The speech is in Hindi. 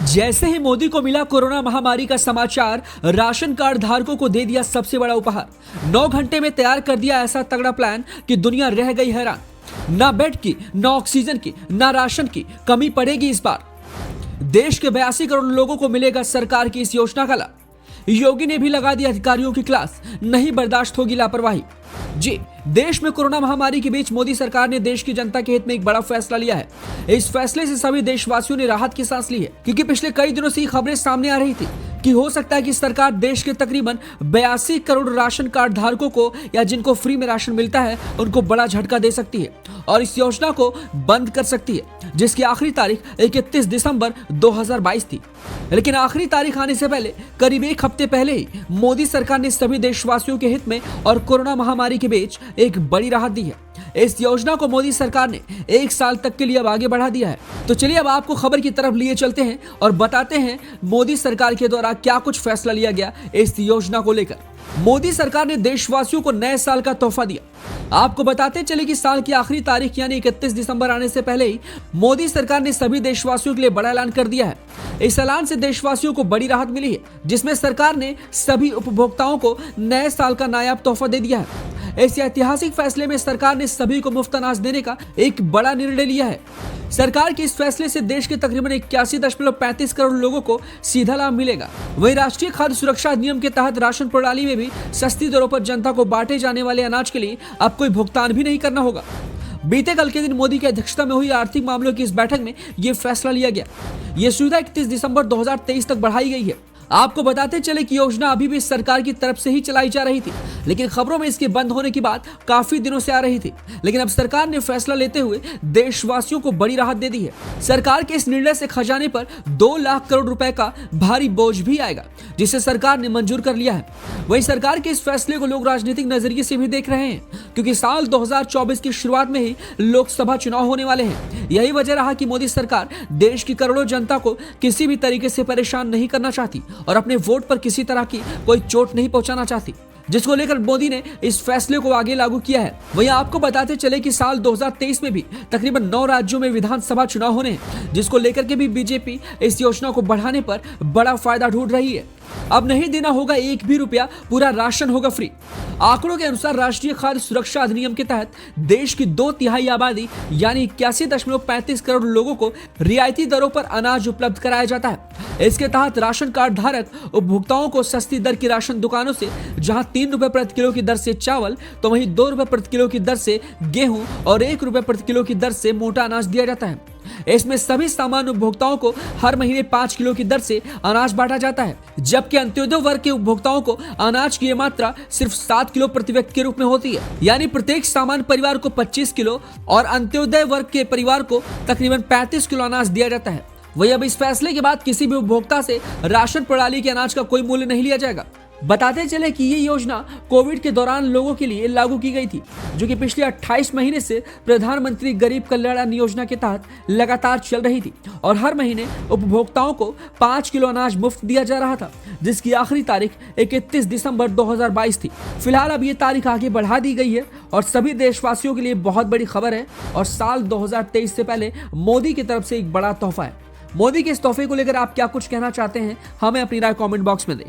जैसे ही मोदी को मिला कोरोना महामारी का समाचार, राशन कार्ड धारकों को दे दिया सबसे बड़ा उपहार। 9 घंटे में तैयार कर दिया ऐसा तगड़ा प्लान कि दुनिया रह गई हैरान। ना बेड की, ना ऑक्सीजन की, ना राशन की कमी पड़ेगी इस बार। देश के 82 करोड़ लोगों को मिलेगा सरकार की इस योजना का लाभ। योगी ने भी लगा दी अधिकारियों की क्लास, नहीं बर्दाश्त होगी लापरवाही। जी, देश में कोरोना महामारी के बीच मोदी सरकार ने देश की जनता के हित में एक बड़ा फैसला लिया है। इस फैसले से सभी देशवासियों ने राहत की सांस ली है, क्योंकि पिछले कई दिनों से ये खबरें सामने आ रही थी कि हो सकता है कि सरकार देश के तकरीबन 82 करोड़ राशन कार्ड धारकों को या जिनको फ्री में राशन मिलता है उनको बड़ा झटका दे सकती है और इस योजना को बंद कर सकती है, जिसकी आखिरी तारीख 31 दिसंबर 2022 थी। लेकिन आखिरी तारीख आने से पहले करीब एक हफ्ते पहले ही मोदी सरकार ने सभी देशवासियों के हित में और कोरोना महामारी के बीच एक बड़ी राहत दी है। इस योजना को मोदी सरकार ने 1 साल तक के लिए अब आगे बढ़ा दिया है। तो चलिए अब आपको खबर की तरफ लिए चलते हैं और बताते हैं मोदी सरकार के द्वारा क्या कुछ फैसला लिया गया इस योजना को लेकर। मोदी सरकार ने देशवासियों को नए साल का तोहफा दिया। आपको बताते चले कि साल की आखिरी तारीख यानी 31 दिसंबर आने से पहले ही मोदी सरकार ने सभी देशवासियों के लिए बड़ा ऐलान कर दिया है। इस ऐलान से देशवासियों को बड़ी राहत मिली है, जिसमें सरकार ने सभी उपभोक्ताओं को नए साल का नायाब तोहफा दे दिया है। इस ऐतिहासिक फैसले में सरकार ने सभी को मुफ्त अनाज देने का एक बड़ा निर्णय लिया है। सरकार के इस फैसले से देश के तकरीबन 81.35 करोड़ लोगों को सीधा लाभ मिलेगा। वहीं राष्ट्रीय खाद्य सुरक्षा अधिनियम के तहत राशन प्रणाली में भी सस्ती दरों पर जनता को बांटे जाने वाले अनाज के लिए अब कोई भुगतान भी नहीं करना होगा। बीते कल के दिन मोदी की अध्यक्षता में हुई आर्थिक मामलों की इस बैठक में यह फैसला लिया गया। यह सुविधा 31 दिसंबर 2023 तक बढ़ाई गई है। आपको बताते चले कि योजना अभी भी सरकार की तरफ से ही चलाई जा रही थी, लेकिन खबरों में इसके बंद होने की बात काफी दिनों से आ रही थी। लेकिन अब सरकार ने फैसला लेते हुए देशवासियों को बड़ी राहत दे दी है। सरकार के इस निर्णय से खजाने पर 2 लाख करोड़ रुपए का भारी बोझ भी आएगा, जिसे सरकार ने मंजूर कर लिया है। वहीं सरकार के इस फैसले को लोग राजनीतिक नजरिए से भी देख रहे हैं, क्योंकि साल 2024 की शुरुआत में ही लोकसभा चुनाव होने वाले हैं। यही वजह रहा कि मोदी सरकार देश की करोड़ों जनता को किसी भी तरीके से परेशान नहीं करना चाहती और अपने वोट पर किसी तरह की कोई चोट नहीं पहुंचाना चाहती, जिसको लेकर मोदी ने इस फैसले को आगे लागू किया है। वहीं आपको बताते चले कि साल 2023 में भी तकरीबन 9 राज्यों में विधानसभा चुनाव होने हैं, जिसको लेकर के भी बीजेपी इस योजना को बढ़ाने पर बड़ा फायदा ढूंढ रही है। अब नहीं देना होगा एक भी रुपया, पूरा राशन होगा फ्री। आंकड़ों के अनुसार राष्ट्रीय खाद्य सुरक्षा अधिनियम के तहत देश की 2/3 आबादी यानी 81.35 करोड़ लोगों को रियायती दरों पर अनाज उपलब्ध कराया जाता है। इसके तहत राशन कार्ड धारक उपभोक्ताओं को सस्ती दर की राशन दुकानों से जहां 3 रुपए प्रति किलो की दर से चावल, तो वहीं 2 रुपए प्रति किलो की दर से गेहूं और 1 रुपए प्रति किलो की दर से मोटा अनाज दिया जाता है। इसमें सभी सामान्य उपभोक्ताओं को हर महीने 5 किलो की दर से अनाज बांटा जाता है, जबकि अंत्योदय वर्ग के उपभोक्ताओं को अनाज की मात्रा सिर्फ 7 किलो प्रति व्यक्ति के रूप में होती है। यानी प्रत्येक सामान्य परिवार को 25 किलो और अंत्योदय वर्ग के परिवार को तकरीबन 35 किलो अनाज दिया जाता है। वहीं अब इस फैसले के बाद किसी भी उपभोक्ता से राशन प्रणाली के अनाज का कोई मूल्य नहीं लिया जाएगा। बताते चले कि ये योजना कोविड के दौरान लोगों के लिए लागू की गई थी, जो कि पिछले 28 महीने से प्रधानमंत्री गरीब कल्याण अन्न योजना के तहत लगातार चल रही थी और हर महीने उपभोक्ताओं को 5 किलो अनाज मुफ्त दिया जा रहा था, जिसकी आखिरी तारीख 31 दिसंबर 2022 थी। फिलहाल अब ये तारीख आगे बढ़ा दी गई है और सभी देशवासियों के लिए बहुत बड़ी खबर है और साल 2023 से पहले मोदी की तरफ से एक बड़ा तोहफा है। मोदी के इस तोहफे को लेकर आप क्या कुछ कहना चाहते हैं, हमें अपनी राय कमेंट बॉक्स में दें।